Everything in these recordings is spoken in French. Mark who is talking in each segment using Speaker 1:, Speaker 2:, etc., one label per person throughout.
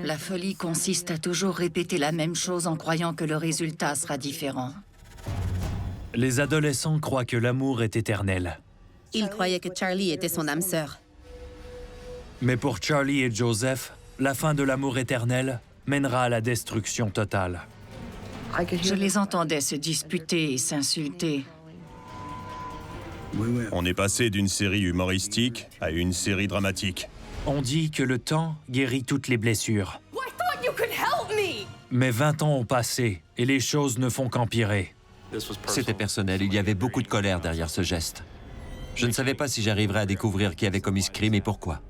Speaker 1: La folie consiste à toujours répéter la même chose en croyant que le résultat sera différent.
Speaker 2: Les adolescents croient que l'amour est éternel.
Speaker 3: Il croyait que Charlie était son âme sœur.
Speaker 2: Mais pour Charlie et Joseph, la fin de l'amour éternel mènera à la destruction totale.
Speaker 1: Je les entendais se disputer et s'insulter.
Speaker 4: On est passé d'une série humoristique à une série dramatique.
Speaker 2: On dit que le temps guérit toutes les blessures. Mais 20 ans ont passé et les choses ne font qu'empirer.
Speaker 5: C'était personnel, il y avait beaucoup de colère derrière ce geste. Je ne savais pas si j'arriverais à découvrir qui avait commis ce crime et pourquoi.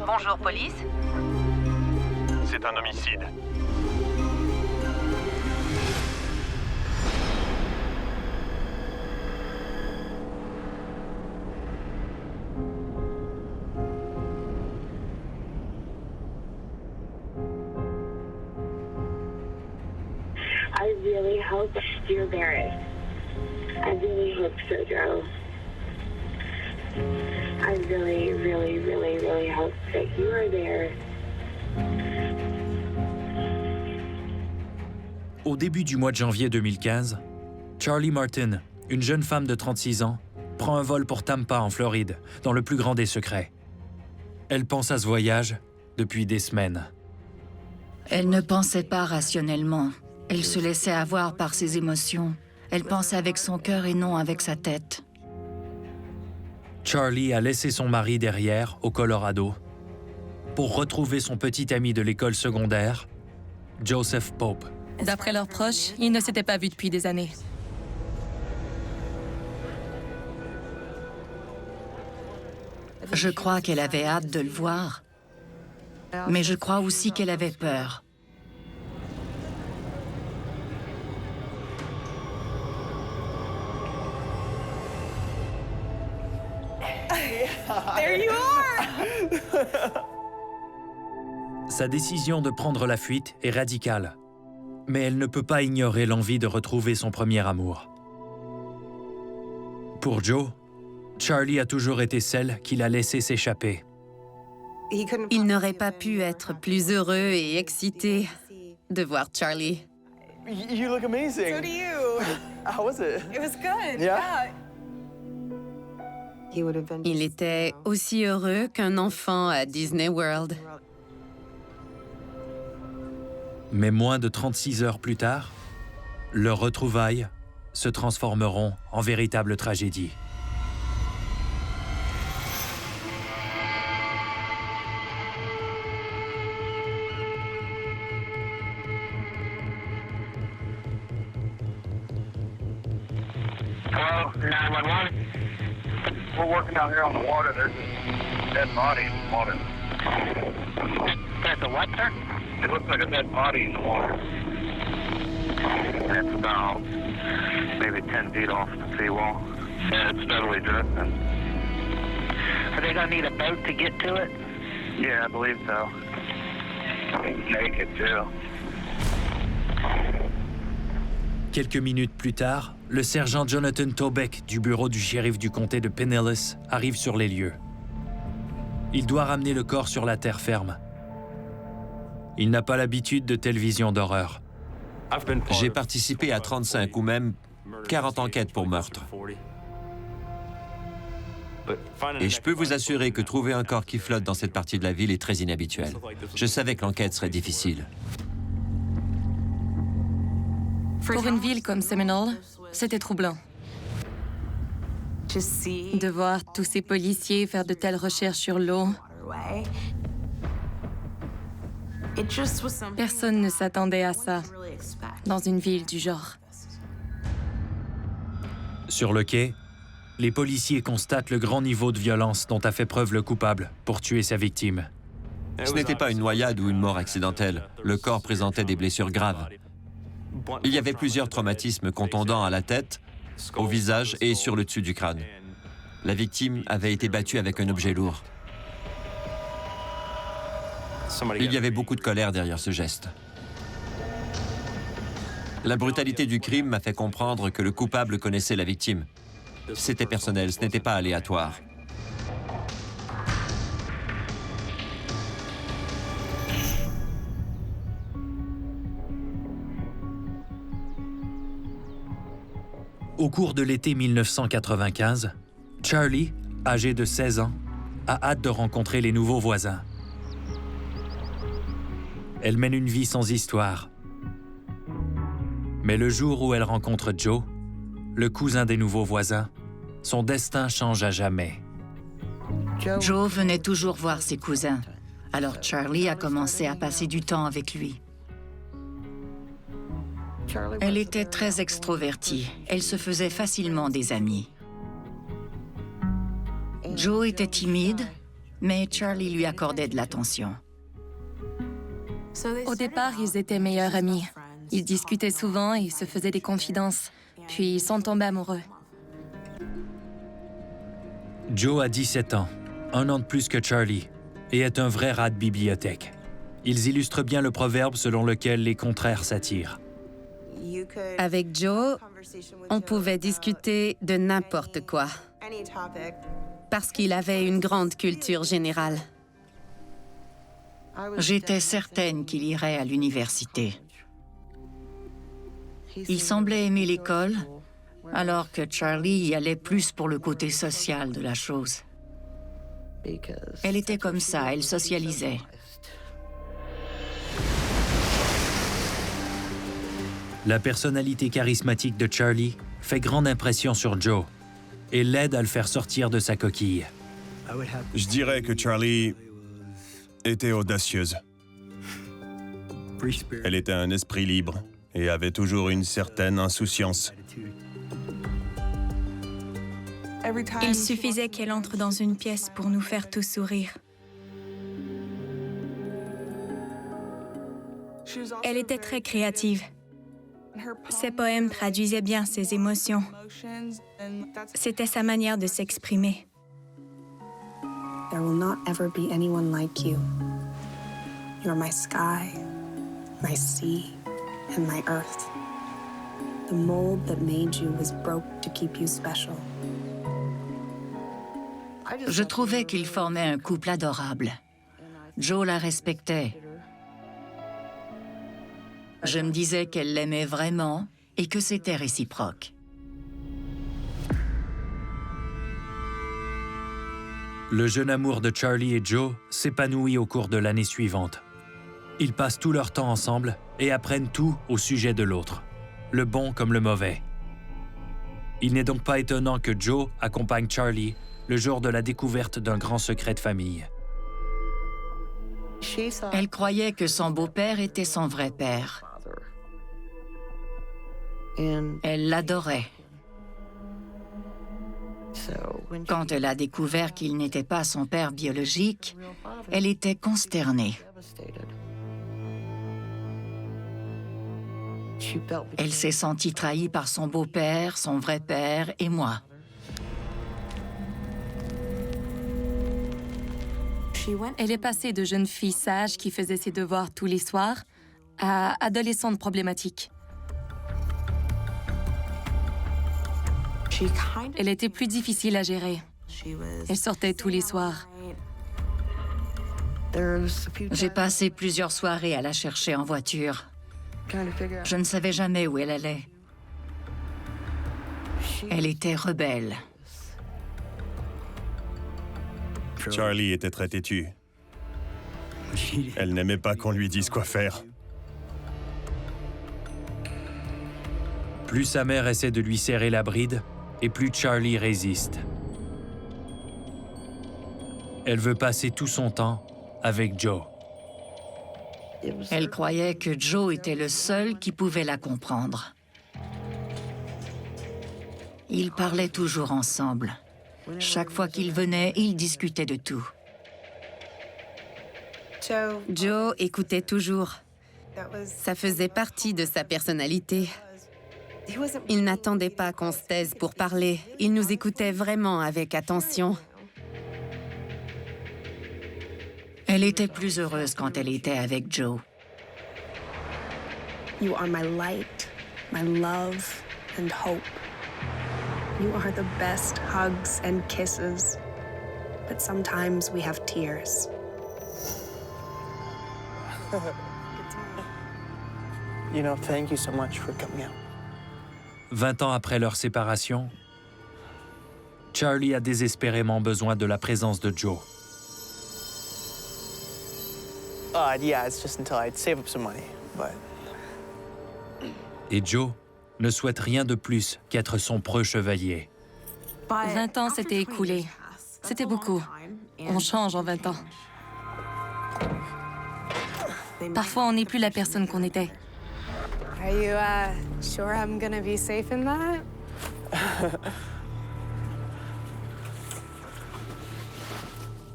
Speaker 3: Bonjour, police.
Speaker 4: C'est un homicide.
Speaker 6: I really hope you're embarrassed. I really hope so, Joe. I really, really, really, really hope that you are there.
Speaker 2: Au début du mois de janvier 2015, Charlie Martin, une jeune femme de 36 ans, prend un vol pour Tampa, en Floride, dans le plus grand des secrets. Elle pense à ce voyage depuis des semaines.
Speaker 1: Elle ne pensait pas rationnellement. Elle se laissait avoir par ses émotions. Elle pensait avec son cœur et non avec sa tête.
Speaker 2: Charlie a laissé son mari derrière, au Colorado, pour retrouver son petit ami de l'école secondaire, Joseph Pope.
Speaker 7: D'après leurs proches, ils ne s'étaient pas vus depuis des années.
Speaker 1: Je crois qu'elle avait hâte de le voir. Mais je crois aussi qu'elle avait peur.
Speaker 7: There you are!
Speaker 2: Sa décision de prendre la fuite est radicale, mais elle ne peut pas ignorer l'envie de retrouver son premier amour. Pour Joe, Charlie a toujours été celle qu'il a laissé s'échapper.
Speaker 3: Il n'aurait pas pu être plus heureux et excité de voir Charlie.
Speaker 8: You look amazing.
Speaker 7: So do you.
Speaker 8: How was it?
Speaker 7: It was good.
Speaker 8: Yeah.
Speaker 3: Il était aussi heureux qu'un enfant à Disney World.
Speaker 2: Mais moins de 36 heures plus tard, leurs retrouvailles se transformeront en véritable tragédie.
Speaker 9: Hello, 911. We're working out here on the water. There's a dead body in the water. There's a what, sir? It looks like a dead body in the water. It's about maybe 10 feet off the seawall. Yeah, it's steadily drifting. Are they going to need a boat to get to it? Yeah, I believe so. He's naked, too.
Speaker 2: Quelques minutes plus tard, le sergent Jonathan Tobeck du bureau du shérif du comté de Pinellas arrive sur les lieux. Il doit ramener le corps sur la terre ferme. Il n'a pas l'habitude de telles visions d'horreur.
Speaker 5: J'ai participé à 35 ou même 40 enquêtes pour meurtre. Et je peux vous assurer que trouver un corps qui flotte dans cette partie de la ville est très inhabituel. Je savais que l'enquête serait difficile.
Speaker 7: Pour une ville comme Seminole, c'était troublant. De voir tous ces policiers faire de telles recherches sur l'eau. Personne ne s'attendait à ça dans une ville du genre.
Speaker 2: Sur le quai, les policiers constatent le grand niveau de violence dont a fait preuve le coupable pour tuer sa victime.
Speaker 5: Ce n'était pas une noyade ou une mort accidentelle. Le corps présentait des blessures graves. Il y avait plusieurs traumatismes contondants à la tête, au visage et sur le dessus du crâne. La victime avait été battue avec un objet lourd. Il y avait beaucoup de colère derrière ce geste. La brutalité du crime m'a fait comprendre que le coupable connaissait la victime. C'était personnel, ce n'était pas aléatoire.
Speaker 2: Au cours de l'été 1995, Charlie, âgée de 16 ans, a hâte de rencontrer les nouveaux voisins. Elle mène une vie sans histoire. Mais le jour où elle rencontre Joe, le cousin des nouveaux voisins, son destin change à jamais.
Speaker 1: Joe venait toujours voir ses cousins. Alors Charlie a commencé à passer du temps avec lui. Elle était très extrovertie. Elle se faisait facilement des amis. Joe était timide, mais Charlie lui accordait de l'attention.
Speaker 7: Au départ, ils étaient meilleurs amis. Ils discutaient souvent et se faisaient des confidences. Puis ils sont tombés amoureux.
Speaker 2: Joe a 17 ans, 1 an de plus que Charlie, et est un vrai rat de bibliothèque. Ils illustrent bien le proverbe selon lequel les contraires s'attirent.
Speaker 3: Avec Joe, on pouvait discuter de n'importe quoi, parce qu'il avait une grande culture générale.
Speaker 1: J'étais certaine qu'il irait à l'université. Il semblait aimer l'école, alors que Charlie y allait plus pour le côté social de la chose. Elle était comme ça, elle socialisait.
Speaker 2: La personnalité charismatique de Charlie fait grande impression sur Joe et l'aide à le faire sortir de sa coquille.
Speaker 4: Je dirais que Charlie était audacieuse. Elle était un esprit libre et avait toujours une certaine insouciance.
Speaker 10: Il suffisait qu'elle entre dans une pièce pour nous faire tous sourire. Elle était très créative. Ses poèmes traduisaient bien ses émotions. C'était sa manière de s'exprimer.
Speaker 11: There will not ever be anyone like you. You're my sky, my sea, and my earth. The mold that made you was broke to keep you special.
Speaker 1: Je trouvais qu'ils formaient un couple adorable. Joe la respectait. Je me disais qu'elle l'aimait vraiment et que c'était réciproque.
Speaker 2: Le jeune amour de Charlie et Joe s'épanouit au cours de l'année suivante. Ils passent tout leur temps ensemble et apprennent tout au sujet de l'autre, le bon comme le mauvais. Il n'est donc pas étonnant que Joe accompagne Charlie le jour de la découverte d'un grand secret de famille.
Speaker 1: Elle croyait que son beau-père était son vrai père. Elle l'adorait. Quand elle a découvert qu'il n'était pas son père biologique, elle était consternée. Elle s'est sentie trahie par son beau-père, son vrai père et moi.
Speaker 7: Elle est passée de jeune fille sage qui faisait ses devoirs tous les soirs à adolescente problématique. Elle était plus difficile à gérer. Elle sortait tous les soirs.
Speaker 1: J'ai passé plusieurs soirées à la chercher en voiture. Je ne savais jamais où elle allait. Elle était rebelle.
Speaker 4: Charlie était très têtue. Elle n'aimait pas qu'on lui dise quoi faire.
Speaker 2: Plus sa mère essaie de lui serrer la bride, et plus Charlie résiste. Elle veut passer tout son temps avec Joe.
Speaker 1: Elle croyait que Joe était le seul qui pouvait la comprendre. Ils parlaient toujours ensemble. Chaque fois qu'ils venaient, ils discutaient de tout.
Speaker 3: Joe écoutait toujours. Ça faisait partie de sa personnalité. Il n'attendait pas qu'on se taise pour parler. Il nous écoutait vraiment avec attention.
Speaker 1: Elle était plus heureuse quand elle était avec Joe.
Speaker 11: You are my light, my love, and hope. You are the best hugs and kisses. But sometimes we have tears.
Speaker 8: You know, thank you so much for coming out.
Speaker 2: 20 ans après leur séparation, Charlie a désespérément besoin de la présence de Joe.
Speaker 8: Yeah, it's just until I save up some money, but...
Speaker 2: Et Joe ne souhaite rien de plus qu'être son preux chevalier.
Speaker 7: 20 ans s'étaient écoulés. C'était beaucoup. On change en 20 ans. Parfois, on n'est plus la personne qu'on était.
Speaker 12: Are you sure I'm gonna be safe in that?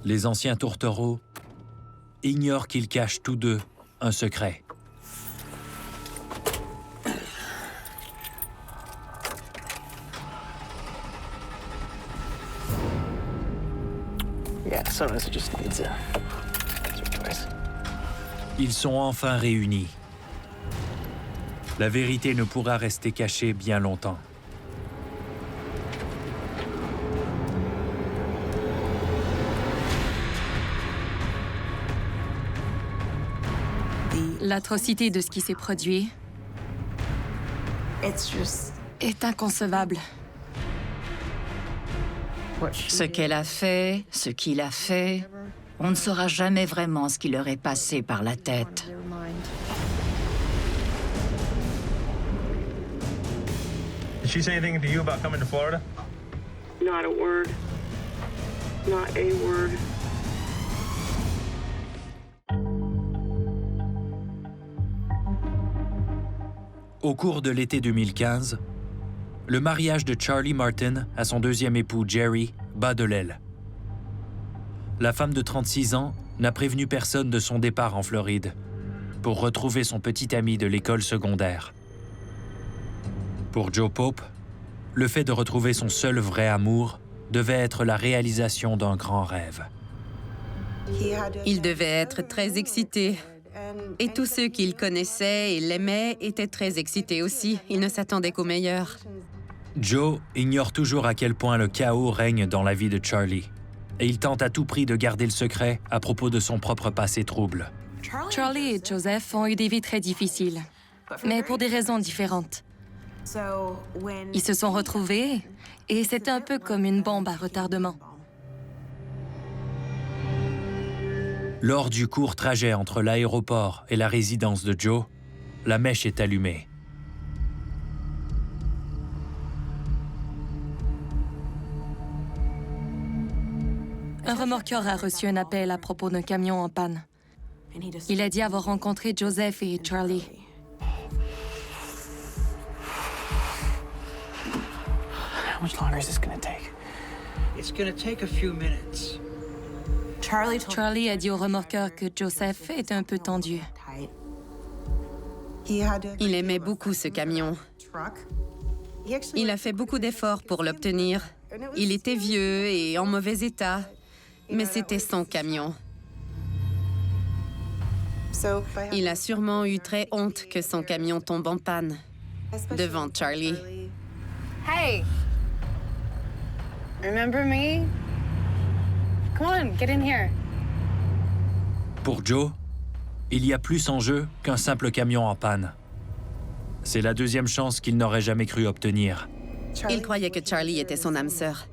Speaker 2: Les anciens tourtereaux ignorent qu'ils cachent tous deux un secret.
Speaker 8: Yeah, sometimes it just needs a choice.
Speaker 2: Ils sont enfin réunis. La vérité ne pourra rester cachée bien longtemps.
Speaker 7: L'atrocité de ce qui s'est produit est inconcevable.
Speaker 1: Ce qu'elle a fait, ce qu'il a fait, on ne saura jamais vraiment ce qui leur est passé par la tête.
Speaker 13: Did she say anything to you about coming to Florida?
Speaker 6: Not a word. Not a word.
Speaker 2: Au cours de l'été 2015, le mariage de Charlie Martin à son deuxième époux Jerry bat de l'aile. La femme de 36 ans n'a prévenu personne de son départ en Floride pour retrouver son petit ami de l'école secondaire. Pour Joe Pope, le fait de retrouver son seul vrai amour devait être la réalisation d'un grand rêve.
Speaker 3: Il devait être très excité. Et tous ceux qu'il connaissait et l'aimaient étaient très excités aussi. Ils ne s'attendaient qu'au meilleur.
Speaker 2: Joe ignore toujours à quel point le chaos règne dans la vie de Charlie. Et il tente à tout prix de garder le secret à propos de son propre passé trouble.
Speaker 7: Charlie et Joseph ont eu des vies très difficiles, mais pour des raisons différentes. Ils se sont retrouvés et c'était un peu comme une bombe à retardement.
Speaker 2: Lors du court trajet entre l'aéroport et la résidence de Joe, la mèche est allumée.
Speaker 7: Un remorqueur a reçu un appel à propos d'un camion en panne. Il a dit avoir rencontré Joseph et Charlie.
Speaker 8: How much longer is this gonna take?
Speaker 14: It's gonna take a few minutes.
Speaker 7: Charlie a dit au remorqueur que Joseph était un peu tendu.
Speaker 3: Il aimait beaucoup ce camion. Il a fait beaucoup d'efforts pour l'obtenir. Il était vieux et en mauvais état, mais c'était son camion. Il a sûrement eu très honte que son camion tombe en panne devant Charlie.
Speaker 12: Hey! Remember me? Come on, get in here.
Speaker 2: Pour Joe, il y a plus en jeu qu'un simple camion en panne. C'est la deuxième chance qu'il n'aurait jamais cru obtenir.
Speaker 3: Il croyait que Charlie était son âme sœur.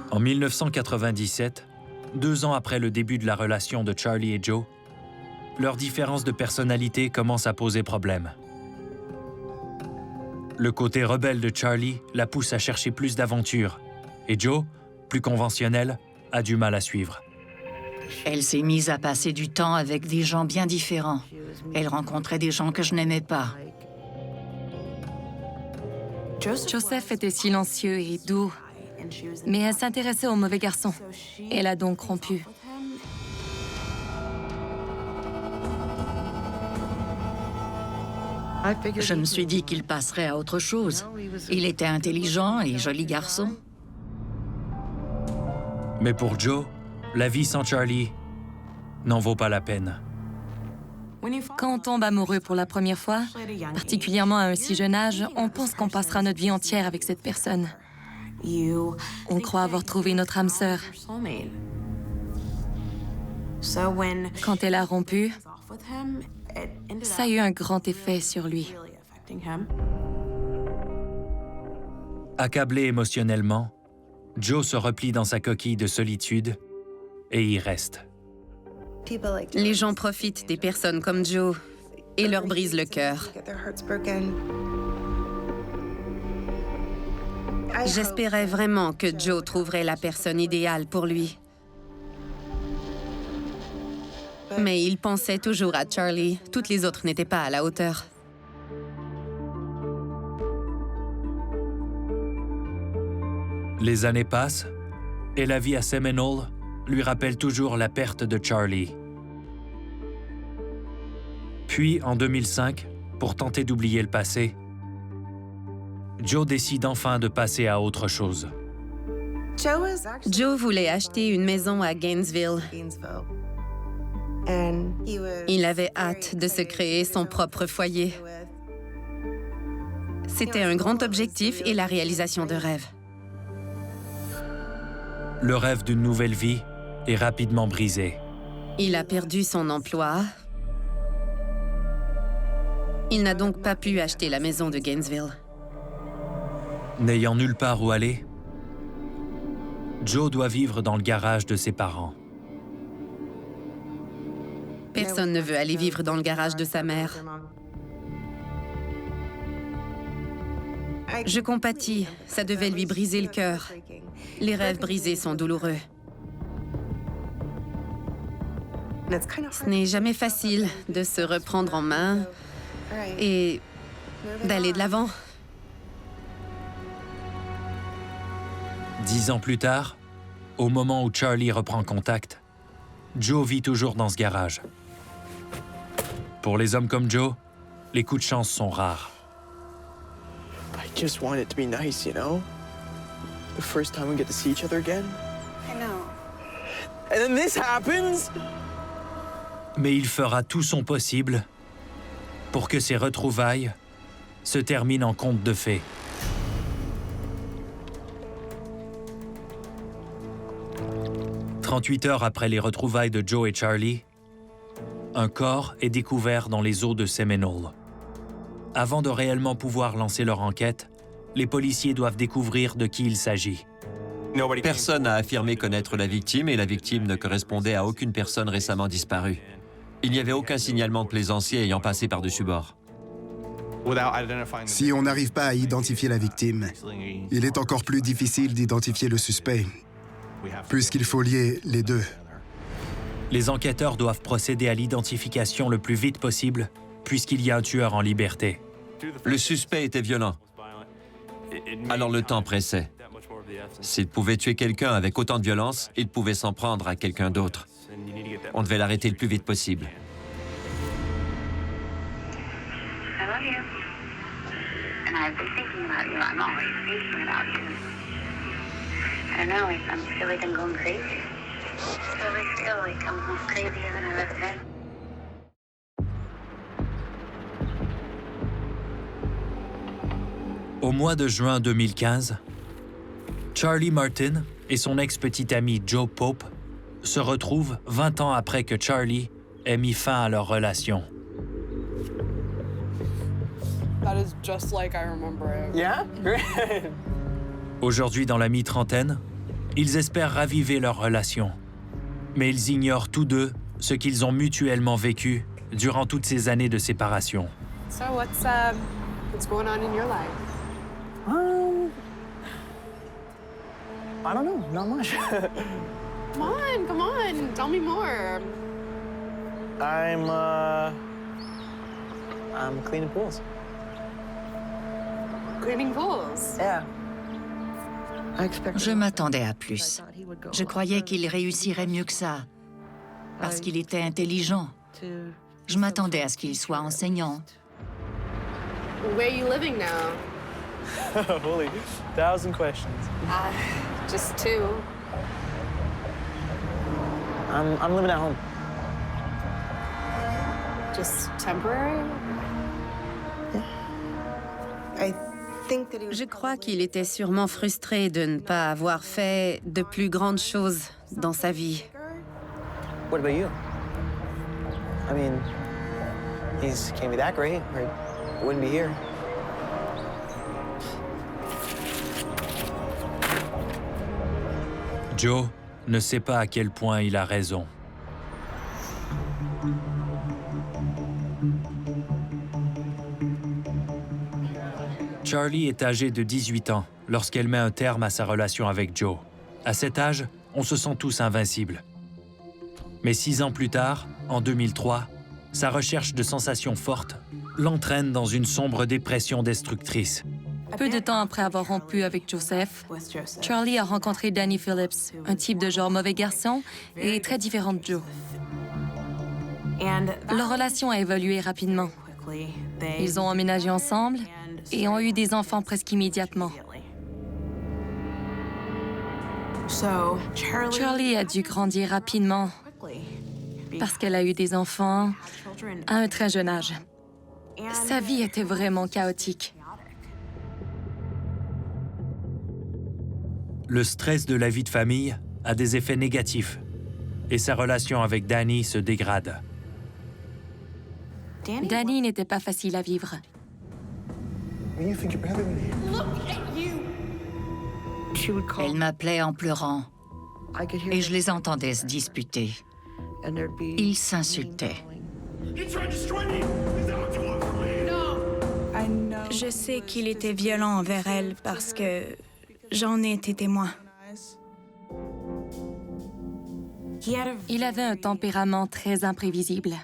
Speaker 2: En 1997, 2 ans après le début de la relation de Charlie et Joe, leur différence de personnalité commence à poser problème. Le côté rebelle de Charlie la pousse à chercher plus d'aventures, et Joe, plus conventionnel, a du mal à suivre.
Speaker 1: Elle s'est mise à passer du temps avec des gens bien différents. Elle rencontrait des gens que je n'aimais pas.
Speaker 7: Joseph était silencieux et doux, mais elle s'intéressait aux mauvais garçons. Elle a donc rompu.
Speaker 1: Je me suis dit qu'il passerait à autre chose. Il était intelligent et joli garçon.
Speaker 2: Mais pour Joe, la vie sans Charlie n'en vaut pas la peine.
Speaker 7: Quand on tombe amoureux pour la première fois, particulièrement à un si jeune âge, on pense qu'on passera notre vie entière avec cette personne. On croit avoir trouvé notre âme sœur. Quand elle a rompu, ça a eu un grand effet sur lui.
Speaker 2: Accablé émotionnellement, Joe se replie dans sa coquille de solitude et y reste.
Speaker 3: Les gens profitent des personnes comme Joe et leur brisent le cœur. J'espérais vraiment que Joe trouverait la personne idéale pour lui. Mais il pensait toujours à Charlie. Toutes les autres n'étaient pas à la hauteur.
Speaker 2: Les années passent et la vie à Seminole lui rappelle toujours la perte de Charlie. Puis, en 2005, pour tenter d'oublier le passé, Joe décide enfin de passer à autre chose.
Speaker 3: Joe voulait acheter une maison à Gainesville. Il avait hâte de se créer son propre foyer. C'était un grand objectif et la réalisation de rêve.
Speaker 2: Le rêve d'une nouvelle vie est rapidement brisé.
Speaker 3: Il a perdu son emploi. Il n'a donc pas pu acheter la maison de Gainesville.
Speaker 2: N'ayant nulle part où aller, Joe doit vivre dans le garage de ses parents.
Speaker 3: Personne ne veut aller vivre dans le garage de sa mère. Je compatis, ça devait lui briser le cœur. Les rêves brisés sont douloureux. Ce n'est jamais facile de se reprendre en main et d'aller de l'avant.
Speaker 2: 10 ans plus tard, au moment où Charlie reprend contact, Joe vit toujours dans ce garage. Pour les hommes comme Joe, les coups de chance sont rares.
Speaker 8: I just want it to be nice, you know? The first time we get to see each other again.
Speaker 11: I know.
Speaker 8: And then this happens?
Speaker 2: Mais il fera tout son possible pour que ces retrouvailles se terminent en conte de fées. « 38 heures après les retrouvailles de Joe et Charlie, un corps est découvert dans les eaux de Seminole. Avant de réellement pouvoir lancer leur enquête, les policiers doivent découvrir de qui il s'agit.
Speaker 5: Personne n'a affirmé connaître la victime et la victime ne correspondait à aucune personne récemment disparue. Il n'y avait aucun signalement de plaisancier ayant passé par-dessus bord.
Speaker 15: Si on n'arrive pas à identifier la victime, il est encore plus difficile d'identifier le suspect, puisqu'il faut lier les deux.
Speaker 2: Les enquêteurs doivent procéder à l'identification le plus vite possible, puisqu'il y a un tueur en liberté.
Speaker 5: Le suspect était violent. Alors le temps pressait. S'il pouvait tuer quelqu'un avec autant de violence, il pouvait s'en prendre à quelqu'un d'autre. On devait l'arrêter le plus vite possible.
Speaker 6: I love you. And I've been thinking about you. I'm always thinking about you. I don't know, I feel like I'm going crazy. I feel like I'm more crazier than I've ever been.
Speaker 2: Au mois de juin 2015, Charlie Martin et son ex-petit ami Joe Pope se retrouvent 20 ans après que Charlie ait mis fin à leur relation.
Speaker 12: That is just like I remember it.
Speaker 8: Yeah? Great.
Speaker 2: Aujourd'hui dans la mi-trentaine, ils espèrent raviver leur relation. Mais ils ignorent tous deux ce qu'ils ont mutuellement vécu durant toutes ces années de séparation.
Speaker 12: So what's going on in your life?
Speaker 8: I don't know, not much.
Speaker 12: Come on, tell me more.
Speaker 8: I'm cleaning pools.
Speaker 12: Cleaning pools?
Speaker 8: Yeah.
Speaker 1: Je m'attendais à plus. Je croyais qu'il réussirait mieux que ça, parce qu'il était intelligent. Je m'attendais à ce qu'il soit enseignant.
Speaker 12: Where are you living now?
Speaker 8: Holy, 1,000 questions.
Speaker 12: Just two.
Speaker 8: I'm living at home.
Speaker 12: Just temporary?
Speaker 3: Je crois qu'il était sûrement frustré de ne pas avoir fait de plus grandes choses dans sa vie.
Speaker 8: What about you? I mean, he can't be that great, or he wouldn't be here.
Speaker 2: Joe ne sait pas à quel point il a raison. Charlie est âgée de 18 ans lorsqu'elle met un terme à sa relation avec Joe. À cet âge, on se sent tous invincibles. Mais 6 ans plus tard, en 2003, sa recherche de sensations fortes l'entraîne dans une sombre dépression destructrice.
Speaker 7: Peu de temps après avoir rompu avec Joseph, Charlie a rencontré Danny Phillips, un type de genre mauvais garçon et très différent de Joe. Leur relation a évolué rapidement. Ils ont emménagé ensemble et ont eu des enfants presque immédiatement. Charlie a dû grandir rapidement parce qu'elle a eu des enfants à un très jeune âge. Sa vie était vraiment chaotique.
Speaker 2: Le stress de la vie de famille a des effets négatifs et sa relation avec Danny se dégrade.
Speaker 7: Danny n'était pas facile à vivre.
Speaker 1: Elle m'appelait en pleurant et je les entendais se disputer. Ils s'insultaient.
Speaker 10: Je sais qu'il était violent envers elle parce que j'en ai été témoin.
Speaker 7: Il avait un tempérament très imprévisible.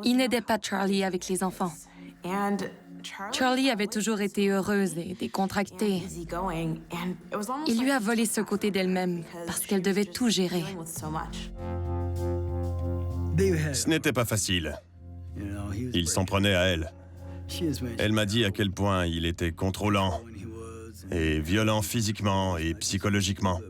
Speaker 7: Il n'aidait pas Charlie avec les enfants. Charlie avait toujours été heureuse et décontractée. Il lui a volé ce côté d'elle-même parce qu'elle devait tout gérer.
Speaker 4: Ce n'était pas facile. Il s'en prenait à elle. Elle m'a dit à quel point il était contrôlant et violent physiquement et psychologiquement.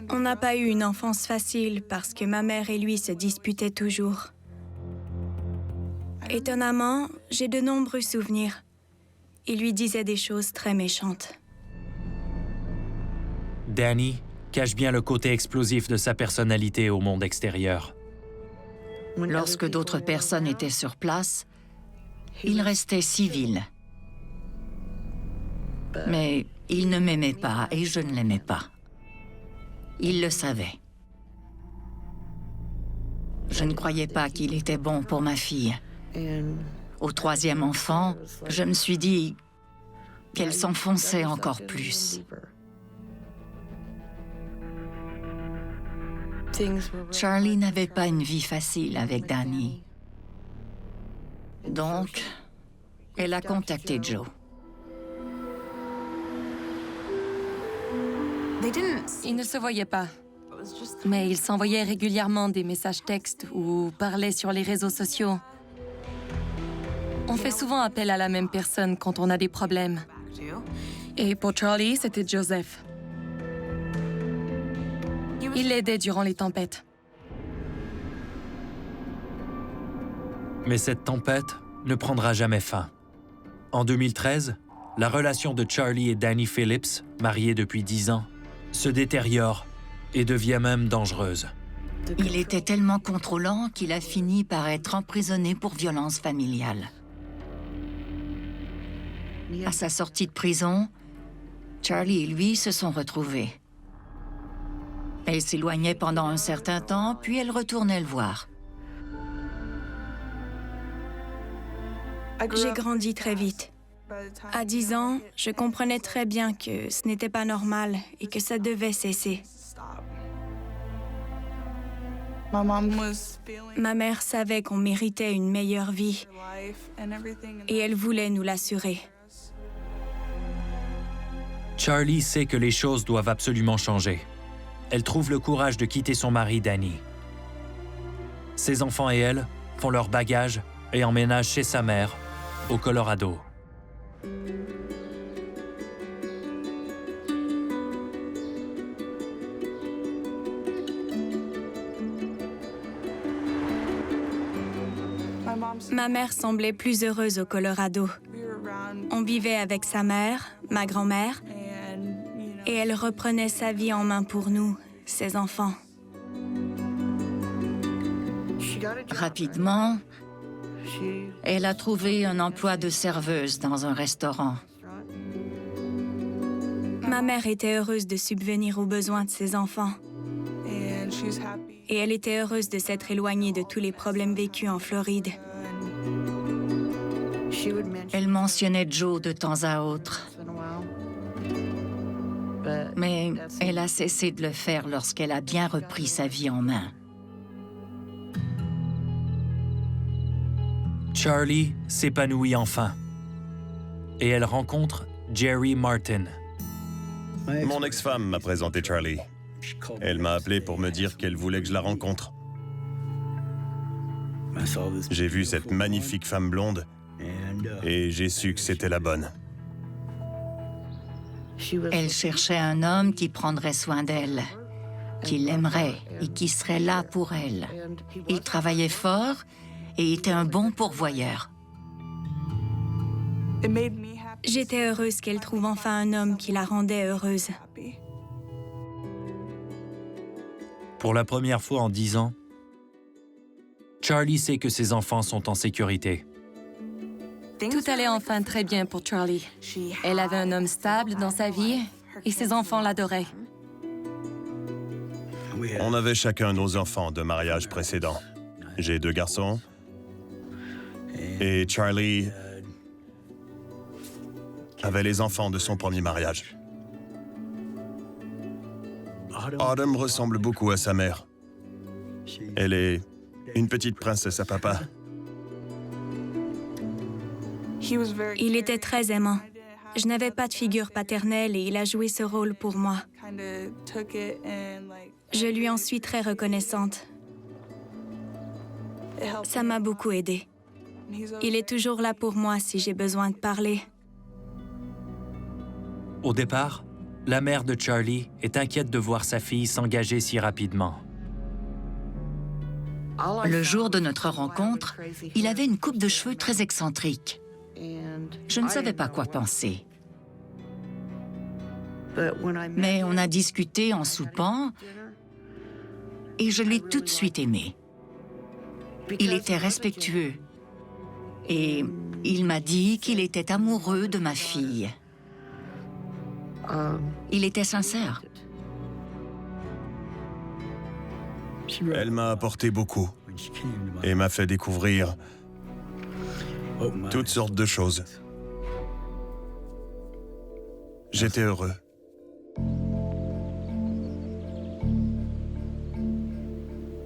Speaker 10: On n'a pas eu une enfance facile parce que ma mère et lui se disputaient toujours. Étonnamment, j'ai de nombreux souvenirs. Il lui disait des choses très méchantes.
Speaker 2: Danny cache bien le côté explosif de sa personnalité au monde extérieur.
Speaker 1: Lorsque d'autres personnes étaient sur place, il restait civil. Mais il ne m'aimait pas et je ne l'aimais pas. Il le savait. Je ne croyais pas qu'il était bon pour ma fille. Au 3e enfant, je me suis dit qu'elle s'enfonçait encore plus. Charlie n'avait pas une vie facile avec Danny. Donc, elle a contacté Joe.
Speaker 7: Ils ne se voyaient pas, mais ils s'envoyaient régulièrement des messages textes ou parlaient sur les réseaux sociaux. On fait souvent appel à la même personne quand on a des problèmes. Et pour Charlie, c'était Joseph. Il l'aidait durant les tempêtes.
Speaker 2: Mais cette tempête ne prendra jamais fin. En 2013, la relation de Charlie et Danny Phillips, mariés depuis 10 ans, se détériore et devient même dangereuse.
Speaker 1: Il était tellement contrôlant qu'il a fini par être emprisonné pour violence familiale. À sa sortie de prison, Charlie et lui se sont retrouvés. Elle s'éloignait pendant un certain temps, puis elle retournait le voir.
Speaker 10: J'ai grandi très vite. À 10 ans, je comprenais très bien que ce n'était pas normal et que ça devait cesser. Ma mère savait qu'on méritait une meilleure vie et elle voulait nous l'assurer.
Speaker 2: Charlie sait que les choses doivent absolument changer. Elle trouve le courage de quitter son mari, Danny. Ses enfants et elle font leur bagage et emménagent chez sa mère, au Colorado.
Speaker 10: Ma mère semblait plus heureuse au Colorado. On vivait avec sa mère, ma grand-mère, Et elle reprenait sa vie en main pour nous, ses enfants.
Speaker 1: Rapidement, elle a trouvé un emploi de serveuse dans un restaurant.
Speaker 10: Ma mère était heureuse de subvenir aux besoins de ses enfants. Et elle était heureuse de s'être éloignée de tous les problèmes vécus en Floride.
Speaker 1: Elle mentionnait Joe de temps à autre. Mais elle a cessé de le faire lorsqu'elle a bien repris sa vie en main.
Speaker 2: Charlie s'épanouit enfin. Et elle rencontre Jerry Martin.
Speaker 4: Mon ex-femme m'a présenté Charlie. Elle m'a appelé pour me dire qu'elle voulait que je la rencontre. J'ai vu cette magnifique femme blonde et j'ai su que c'était la bonne.
Speaker 1: Elle cherchait un homme qui prendrait soin d'elle, qui l'aimerait et qui serait là pour elle. Il travaillait fort et était un bon pourvoyeur.
Speaker 10: J'étais heureuse qu'elle trouve enfin un homme qui la rendait heureuse.
Speaker 2: Pour la première fois en 10 ans, Charlie sait que ses enfants sont en sécurité.
Speaker 7: Tout allait enfin très bien pour Charlie. Elle avait un homme stable dans sa vie et ses enfants l'adoraient.
Speaker 4: On avait chacun nos enfants de mariage précédent. J'ai 2 garçons et Charlie avait les enfants de son premier mariage. Autumn ressemble beaucoup à sa mère. Elle est une petite princesse à papa.
Speaker 10: Il était très aimant. Je n'avais pas de figure paternelle et il a joué ce rôle pour moi. Je lui en suis très reconnaissante. Ça m'a beaucoup aidée. Il est toujours là pour moi si j'ai besoin de parler.
Speaker 2: Au départ, la mère de Charlie est inquiète de voir sa fille s'engager si rapidement.
Speaker 1: Le jour de notre rencontre, il avait une coupe de cheveux très excentrique. Je ne savais pas quoi penser. Mais on a discuté en soupant et je l'ai tout de suite aimé. Il était respectueux et il m'a dit qu'il était amoureux de ma fille. Il était sincère.
Speaker 4: Elle m'a apporté beaucoup et m'a fait découvrir toutes sortes de choses. J'étais heureux.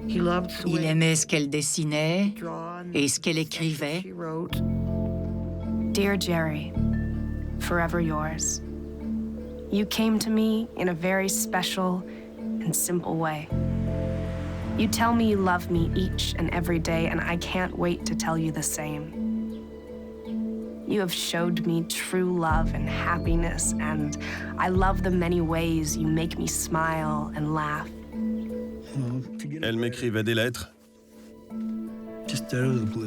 Speaker 1: Il aimait ce qu'elle dessinait et ce qu'elle écrivait.
Speaker 11: Dear Jerry, forever yours. You came to me in a very special and simple way. You tell me you love me each and every day, and I can't wait to tell you the same. You have showed me true love and happiness, and I love the many ways you make me smile and laugh.
Speaker 4: Elle m'écrivait des lettres,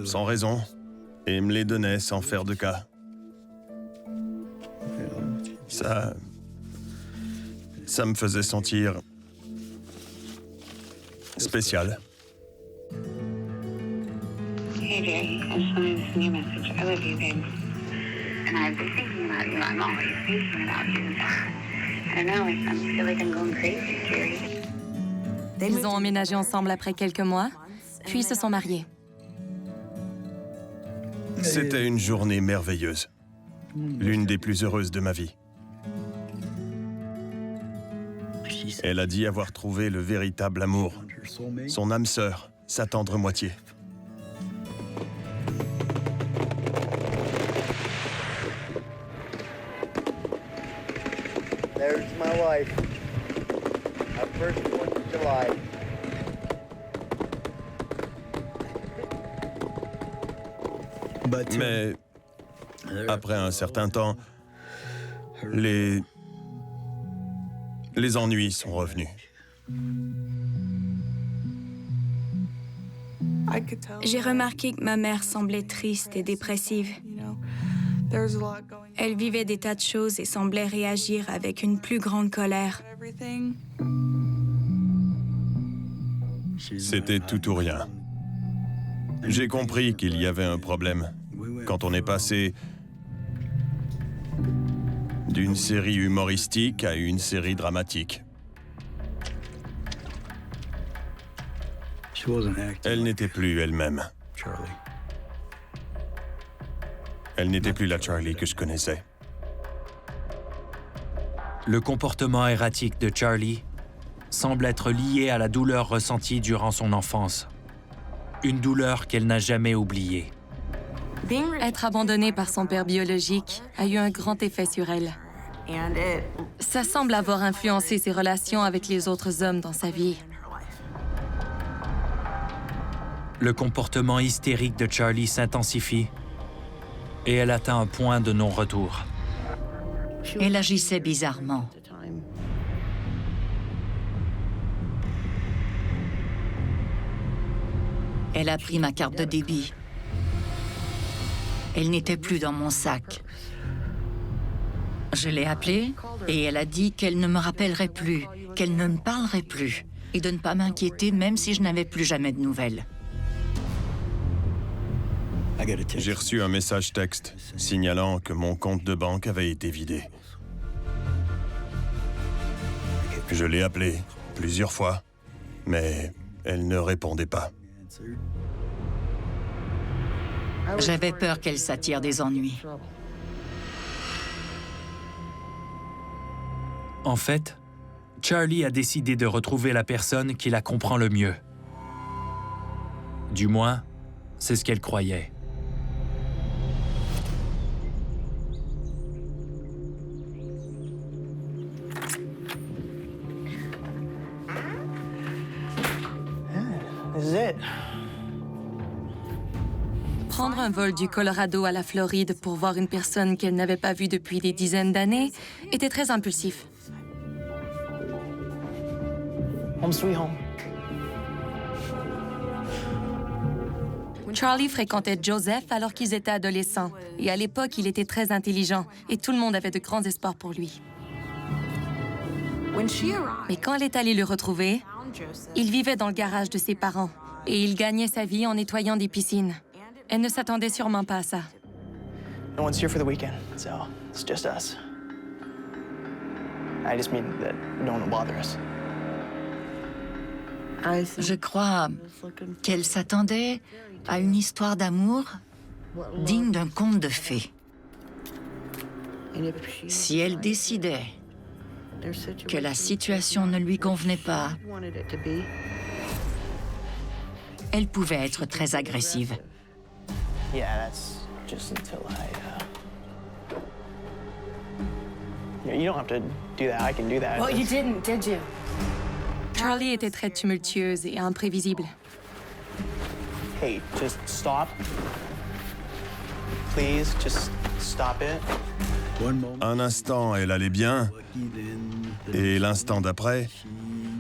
Speaker 4: sans raison, et me les donnait sans faire de cas. Ça me faisait sentir spécial.
Speaker 6: Hey, Jerry, I just wanted to send you a message. I love you, babe. And I've been thinking about you. I'm always thinking about you. I don't know, I feel like I'm going crazy, Jerry.
Speaker 7: Ils ont emménagé ensemble après quelques mois, puis se sont mariés.
Speaker 4: C'était une journée merveilleuse. L'une des plus heureuses de ma vie. Elle a dit avoir trouvé le véritable amour, son âme sœur, sa tendre moitié.
Speaker 16: There's my wife. Our first 4th of July.
Speaker 4: Mais après un certain temps, les ennuis sont revenus.
Speaker 10: J'ai remarqué que ma mère semblait triste et dépressive. Elle vivait des tas de choses et semblait réagir avec une plus grande colère.
Speaker 4: C'était tout ou rien. J'ai compris qu'il y avait un problème quand on est passé d'une série humoristique à une série dramatique. Elle n'était plus elle-même. Elle n'était plus la Charlie que je connaissais.
Speaker 2: Le comportement erratique de Charlie semble être lié à la douleur ressentie durant son enfance. Une douleur qu'elle n'a jamais oubliée.
Speaker 7: Être abandonnée par son père biologique a eu un grand effet sur elle. Ça semble avoir influencé ses relations avec les autres hommes dans sa vie.
Speaker 2: Le comportement hystérique de Charlie s'intensifie et elle atteint un point de non-retour.
Speaker 1: Elle agissait bizarrement. Elle a pris ma carte de débit. Elle n'était plus dans mon sac. Je l'ai appelée et elle a dit qu'elle ne me rappellerait plus, qu'elle ne me parlerait plus et de ne pas m'inquiéter même si je n'avais plus jamais de nouvelles.
Speaker 4: J'ai reçu un message texte signalant que mon compte de banque avait été vidé. Je l'ai appelée plusieurs fois, mais elle ne répondait pas.
Speaker 1: J'avais peur qu'elle s'attire des ennuis.
Speaker 2: En fait, Charlie a décidé de retrouver la personne qui la comprend le mieux. Du moins, c'est ce qu'elle croyait.
Speaker 8: This is it.
Speaker 7: Prendre un vol du Colorado à la Floride pour voir une personne qu'elle n'avait pas vue depuis des dizaines d'années était très impulsif.
Speaker 8: Home sweet home.
Speaker 7: Charlie fréquentait Joseph alors qu'ils étaient adolescents. Et à l'époque, il était très intelligent et tout le monde avait de grands espoirs pour lui. Mais quand elle est allée le retrouver, il vivait dans le garage de ses parents et il gagnait sa vie en nettoyant des piscines. Elle ne s'attendait sûrement pas à ça.
Speaker 8: No one's here for the weekend, so it's just us. I just mean that no one will bother us.
Speaker 1: Je crois qu'elle s'attendait à une histoire d'amour digne d'un conte de fées. Si elle décidait que la situation ne lui convenait pas, elle pouvait être très agressive.
Speaker 8: Yeah, that's just until You don't have to do that. I can do that.
Speaker 7: Well, you didn't, did you? Charlie était très tumultueuse et imprévisible.
Speaker 8: Hey, just stop. Please, just stop it.
Speaker 4: Un instant, elle allait bien, et l'instant d'après,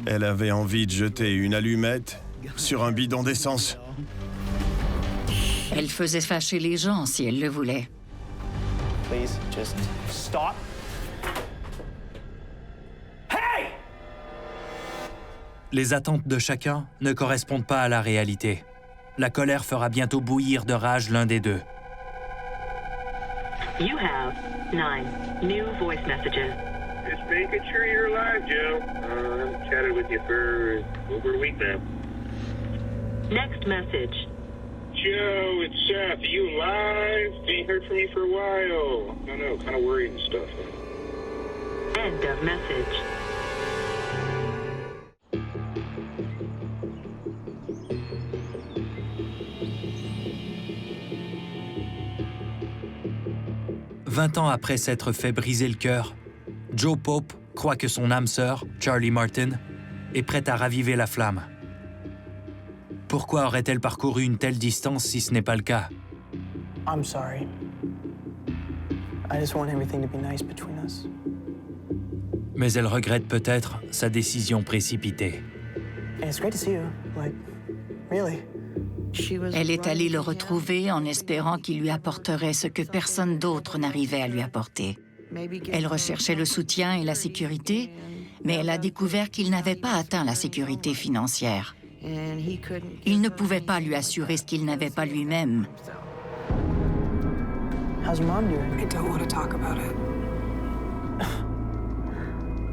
Speaker 4: elle avait envie de jeter une allumette sur un bidon d'essence.
Speaker 1: Elle faisait fâcher les gens si elle le voulait.
Speaker 8: Please, just stop. Hey!
Speaker 2: Les attentes de chacun ne correspondent pas à la réalité. La colère fera bientôt bouillir de rage l'un des deux.
Speaker 17: You have 9 new voice messages.
Speaker 9: Just making sure you're alive, Joe. I haven't chatted with you for over a week now.
Speaker 17: Next message.
Speaker 9: Joe, it's Seth. Are you alive? Ain't heard from you for a while. I don't know, kind of worried and stuff.
Speaker 17: End of message. «
Speaker 2: 20 ans après s'être fait briser le cœur, Joe Pope croit que son âme sœur, Charlie Martin, est prête à raviver la flamme. Pourquoi aurait-elle parcouru une telle distance si ce n'est pas le cas?
Speaker 8: I'm sorry. I just want everything to be nice between us.
Speaker 2: Mais elle regrette peut-être sa décision précipitée.
Speaker 8: And it's great to see you. Like, really.
Speaker 1: Elle est allée le retrouver en espérant qu'il lui apporterait ce que personne d'autre n'arrivait à lui apporter. Elle recherchait le soutien et la sécurité, mais elle a découvert qu'il n'avait pas atteint la sécurité financière. Il ne pouvait pas lui assurer ce qu'il n'avait pas lui-même.
Speaker 8: How's your mom doing?
Speaker 11: I don't want to talk about it.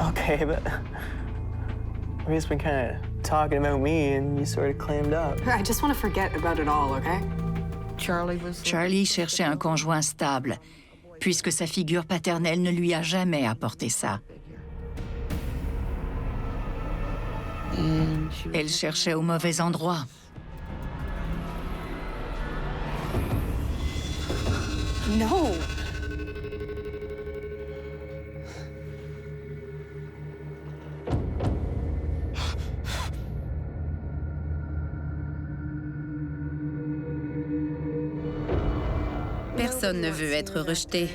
Speaker 8: Okay, but we've just been kind of talking about me and you sort of clammed up.
Speaker 11: I just want to forget about it all, okay?
Speaker 1: Charlie cherchait un conjoint stable, puisque sa figure paternelle ne lui a jamais apporté ça. Elle cherchait au mauvais endroit.
Speaker 11: No!
Speaker 3: Personne ne veut être rejeté.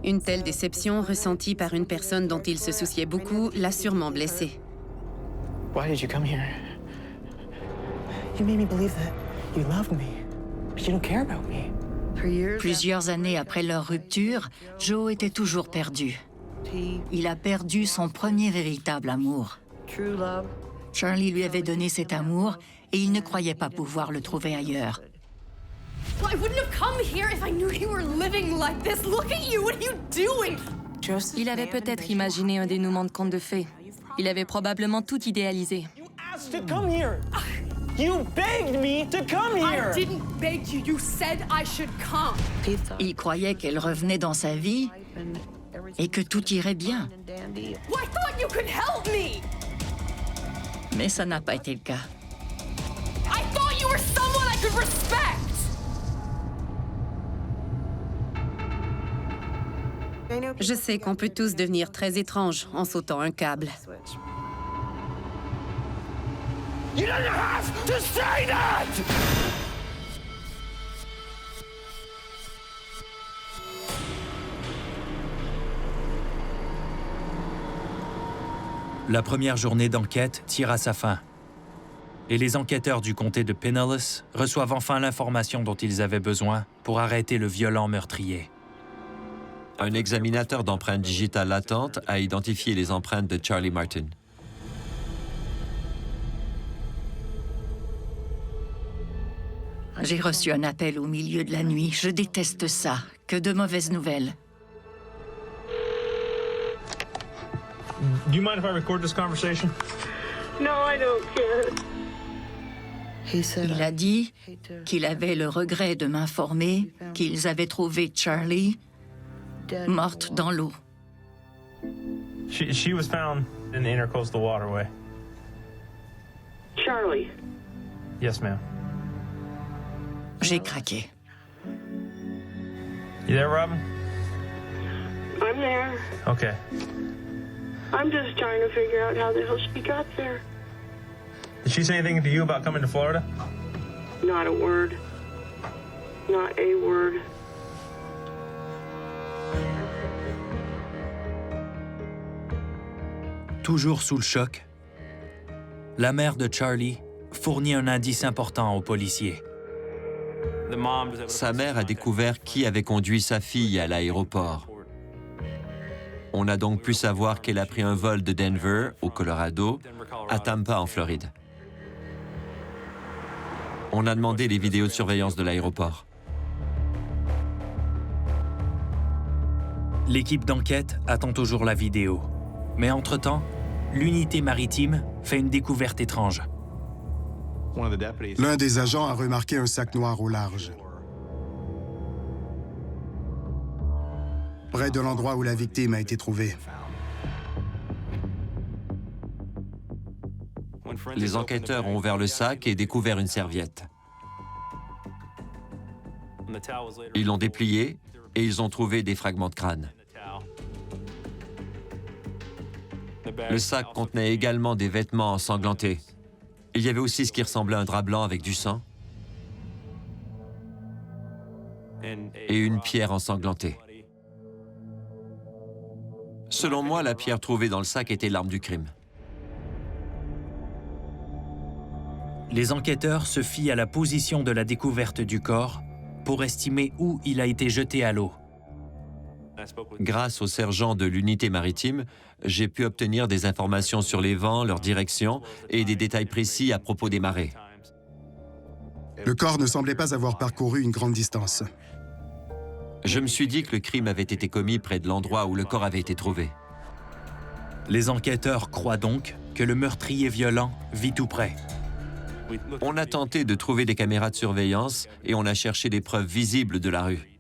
Speaker 3: Une telle déception, ressentie par une personne dont il se souciait beaucoup, l'a sûrement blessé.
Speaker 8: Why did you come here? You made me believe that you loved me, but you don't care about me.
Speaker 1: Plusieurs années après leur rupture, Joe était toujours perdu. Il a perdu son premier véritable amour. Charlie lui avait donné cet amour et il ne croyait pas pouvoir le trouver ailleurs.
Speaker 18: I wouldn't have come here if I knew you were living like this. Look at you, what are you doing?
Speaker 7: Il avait peut-être imaginé un dénouement de conte de fées. Il avait probablement tout idéalisé.
Speaker 8: To come here. You begged me to come here.
Speaker 18: I didn't beg you. You said I should come.
Speaker 1: Il croyait qu'elle revenait dans sa vie et que tout irait bien.
Speaker 18: Well, I thought you could help me.
Speaker 1: Mais ça n'a pas été le cas.
Speaker 18: I thought you were someone I could respect.
Speaker 3: Je sais qu'on peut tous devenir très étranges en sautant un câble.
Speaker 18: You don't have to say that!
Speaker 2: La première journée d'enquête tire à sa fin. Et les enquêteurs du comté de Pinellas reçoivent enfin l'information dont ils avaient besoin pour arrêter le violent meurtrier.
Speaker 5: Un examinateur d'empreintes digitales latentes a identifié les empreintes de Charlie Martin.
Speaker 1: J'ai reçu un appel au milieu de la nuit. Je déteste ça. Que de mauvaises nouvelles.
Speaker 13: Do you mind if I record this conversation?
Speaker 17: No, I don't care.
Speaker 1: Il a dit qu'il avait le regret de m'informer qu'ils avaient trouvé Charlie morte dans l'eau.
Speaker 13: She was found in the intercoastal waterway.
Speaker 17: Charlie.
Speaker 13: Yes, ma'am.
Speaker 1: J'ai craqué.
Speaker 13: You there, Robin?
Speaker 17: I'm there.
Speaker 13: Okay.
Speaker 17: I'm just trying to figure out how the hell she got there.
Speaker 13: Did she say anything to you about coming to Florida?
Speaker 17: Not a word. Not a word.
Speaker 2: Toujours sous le choc, la mère de Charlie fournit un indice important aux policiers.
Speaker 5: Sa mère a découvert qui avait conduit sa fille à l'aéroport. On a donc pu savoir qu'elle a pris un vol de Denver, au Colorado, à Tampa, en Floride. On a demandé les vidéos de surveillance de l'aéroport.
Speaker 2: L'équipe d'enquête attend toujours la vidéo. Mais entre-temps, l'unité maritime fait une découverte étrange.
Speaker 15: L'un des agents a remarqué un sac noir au large. Près de l'endroit où la victime a été trouvée.
Speaker 5: Les enquêteurs ont ouvert le sac et découvert une serviette. Ils l'ont déplié et ils ont trouvé des fragments de crâne. Le sac contenait également des vêtements ensanglantés. Il y avait aussi ce qui ressemblait à un drap blanc avec du sang et une pierre ensanglantée. Selon moi, la pierre trouvée dans le sac était l'arme du crime.
Speaker 2: Les enquêteurs se fient à la position de la découverte du corps pour estimer où il a été jeté à l'eau.
Speaker 5: Grâce au sergent de l'unité maritime, j'ai pu obtenir des informations sur les vents, leur direction et des détails précis à propos des marées.
Speaker 15: Le corps ne semblait pas avoir parcouru une grande distance.
Speaker 5: Je me suis dit que le crime avait été commis près de l'endroit où le corps avait été trouvé.
Speaker 2: Les enquêteurs croient donc que le meurtrier violent vit tout près.
Speaker 5: On a tenté de trouver des caméras de surveillance et on a cherché des preuves visibles de la rue.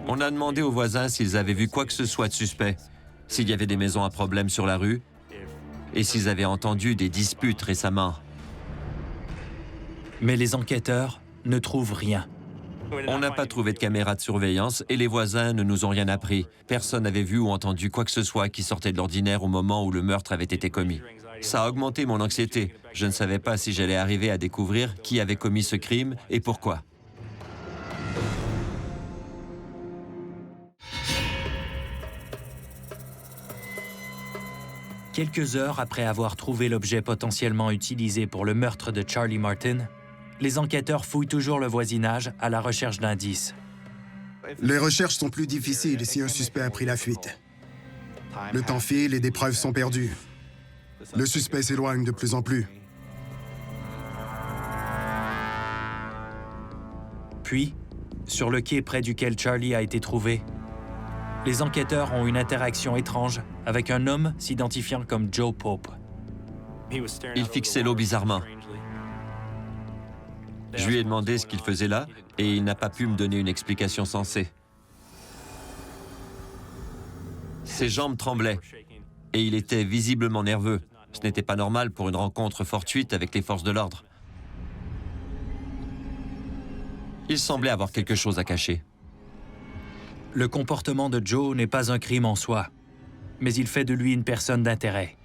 Speaker 5: On a demandé aux voisins s'ils avaient vu quoi que ce soit de suspect, s'il y avait des maisons à problème sur la rue et s'ils avaient entendu des disputes récemment.
Speaker 2: Mais les enquêteurs ne trouvent rien.
Speaker 5: On n'a pas trouvé de caméras de surveillance et les voisins ne nous ont rien appris. Personne n'avait vu ou entendu quoi que ce soit qui sortait de l'ordinaire au moment où le meurtre avait été commis. Ça a augmenté mon anxiété. Je ne savais pas si j'allais arriver à découvrir qui avait commis ce crime et pourquoi.
Speaker 2: Quelques heures après avoir trouvé l'objet potentiellement utilisé pour le meurtre de Charlie Martin, les enquêteurs fouillent toujours le voisinage à la recherche d'indices.
Speaker 15: Les recherches sont plus difficiles si un suspect a pris la fuite. Le temps file et des preuves sont perdues. Le suspect s'éloigne de plus en plus.
Speaker 2: Puis, sur le quai près duquel Charlie a été trouvé, les enquêteurs ont une interaction étrange avec un homme s'identifiant comme Joe Pope.
Speaker 5: Il fixait l'eau bizarrement. Je lui ai demandé ce qu'il faisait là et il n'a pas pu me donner une explication sensée. Ses jambes tremblaient et il était visiblement nerveux. Ce n'était pas normal pour une rencontre fortuite avec les forces de l'ordre. Il semblait avoir quelque chose à cacher.
Speaker 2: Le comportement de Joe n'est pas un crime en soi, mais il fait de lui une personne d'intérêt.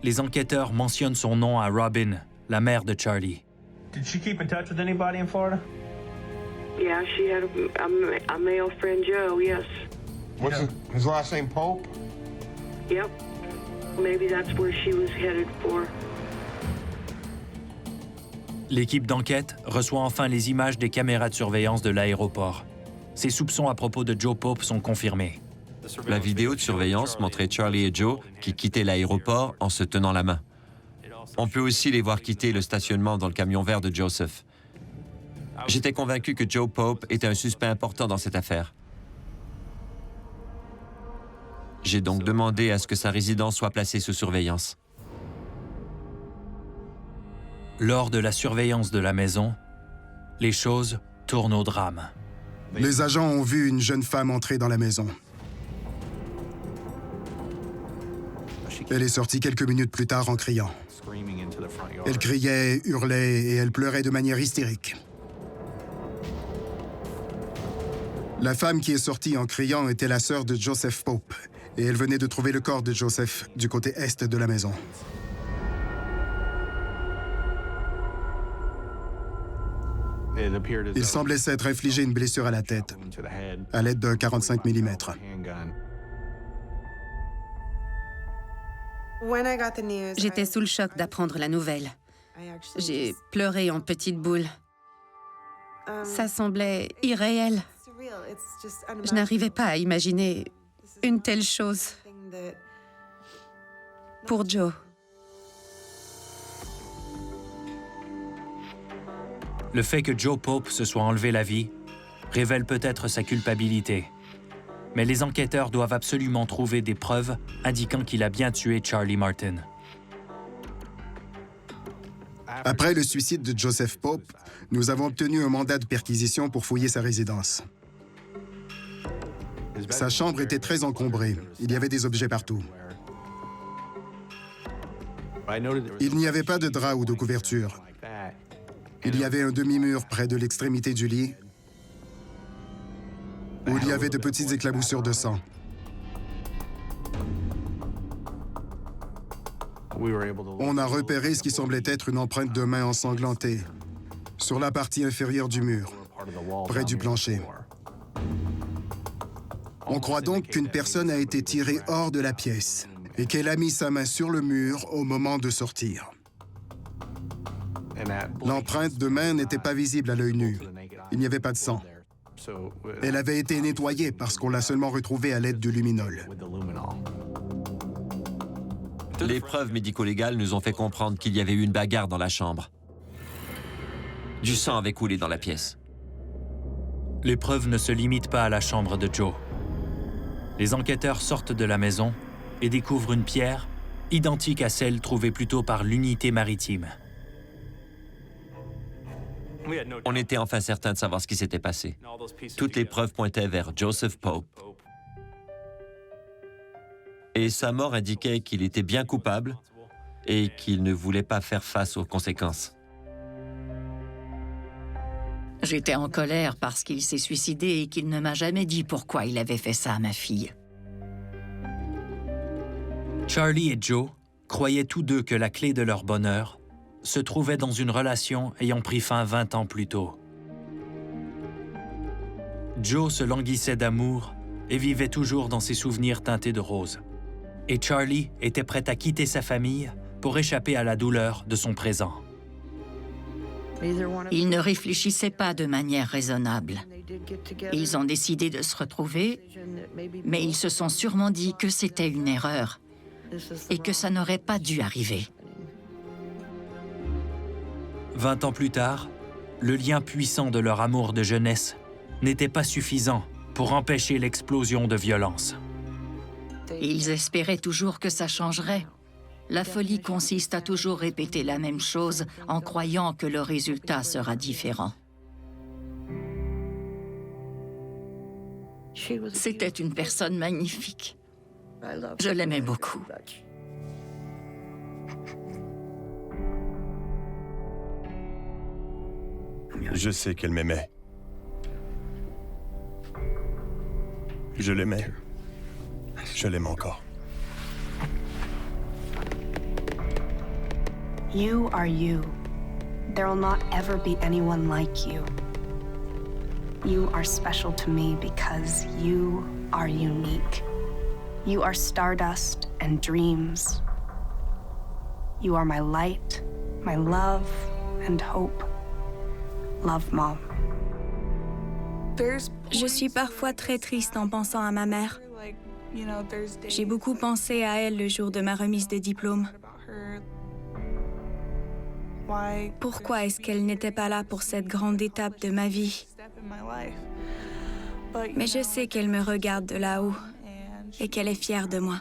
Speaker 2: Les enquêteurs mentionnent son nom à Robin, la mère de Charlie.
Speaker 13: Did she keep in touch with anybody in Florida?
Speaker 17: Yeah, she had a male friend, Joe, yes.
Speaker 16: What's his last name, Pope?
Speaker 17: Yep. Maybe that's where she was headed for.
Speaker 2: L'équipe d'enquête reçoit enfin les images des caméras de surveillance de l'aéroport. Ses soupçons à propos de Joe Pope sont confirmés.
Speaker 5: La vidéo de surveillance montrait Charlie et Joe qui quittaient l'aéroport en se tenant la main. On peut aussi les voir quitter le stationnement dans le camion vert de Joseph. J'étais convaincu que Joe Pope était un suspect important dans cette affaire. J'ai donc demandé à ce que sa résidence soit placée sous surveillance.
Speaker 2: Lors de la surveillance de la maison, les choses tournent au drame.
Speaker 15: Les agents ont vu une jeune femme entrer dans la maison. Elle est sortie quelques minutes plus tard en criant. Elle criait, hurlait et elle pleurait de manière hystérique. La femme qui est sortie en criant était la sœur de Joseph Pope et elle venait de trouver le corps de Joseph du côté est de la maison. Il semblait s'être infligé une blessure à la tête, à l'aide d'un 45 mm.
Speaker 3: J'étais sous le choc d'apprendre la nouvelle. J'ai pleuré en petite boule. Ça semblait irréel. Je n'arrivais pas à imaginer une telle chose pour Joe.
Speaker 2: Le fait que Joe Pope se soit enlevé la vie révèle peut-être sa culpabilité. Mais les enquêteurs doivent absolument trouver des preuves indiquant qu'il a bien tué Charlie Martin.
Speaker 15: Après le suicide de Joseph Pope, nous avons obtenu un mandat de perquisition pour fouiller sa résidence. Sa chambre était très encombrée. Il y avait des objets partout. Il n'y avait pas de drap ou de couverture. Il y avait un demi-mur près de l'extrémité du lit où il y avait de petites éclaboussures de sang. On a repéré ce qui semblait être une empreinte de main ensanglantée sur la partie inférieure du mur, près du plancher. On croit donc qu'une personne a été tirée hors de la pièce et qu'elle a mis sa main sur le mur au moment de sortir. L'empreinte de main n'était pas visible à l'œil nu. Il n'y avait pas de sang. Elle avait été nettoyée parce qu'on l'a seulement retrouvée à l'aide du luminol.
Speaker 5: Les preuves médico-légales nous ont fait comprendre qu'il y avait eu une bagarre dans la chambre. Du sang avait coulé dans la pièce.
Speaker 2: Les preuves ne se limitent pas à la chambre de Joe. Les enquêteurs sortent de la maison et découvrent une pierre identique à celle trouvée plus tôt par l'unité maritime.
Speaker 5: On était enfin certain de savoir ce qui s'était passé. Toutes les preuves pointaient vers Joseph Pope. Et sa mort indiquait qu'il était bien coupable et qu'il ne voulait pas faire face aux conséquences.
Speaker 1: J'étais en colère parce qu'il s'est suicidé et qu'il ne m'a jamais dit pourquoi il avait fait ça à ma fille.
Speaker 2: Charlie et Joe croyaient tous deux que la clé de leur bonheur se trouvait dans une relation ayant pris fin 20 ans plus tôt. Joe se languissait d'amour et vivait toujours dans ses souvenirs teintés de rose. Et Charlie était prêt à quitter sa famille pour échapper à la douleur de son présent.
Speaker 1: Ils ne réfléchissaient pas de manière raisonnable. Ils ont décidé de se retrouver, mais ils se sont sûrement dit que c'était une erreur et que ça n'aurait pas dû arriver.
Speaker 2: 20 ans plus tard, le lien puissant de leur amour de jeunesse n'était pas suffisant pour empêcher l'explosion de violence.
Speaker 1: Ils espéraient toujours que ça changerait. La folie consiste à toujours répéter la même chose en croyant que le résultat sera différent. C'était une personne magnifique. Je l'aimais beaucoup.
Speaker 4: Je sais qu'elle m'aimait. Je l'aimais. Je l'aime encore.
Speaker 11: You are you. There will not ever be anyone like you. You are special to me because you are unique. You are stardust and dreams. You are my light, my love and hope. Love, Mom.
Speaker 10: Je suis parfois très triste en pensant à ma mère. J'ai beaucoup pensé à elle le jour de ma remise de diplôme. Pourquoi est-ce qu'elle n'était pas là pour cette grande étape de ma vie? Mais je sais qu'elle me regarde de là-haut et qu'elle est fière de moi.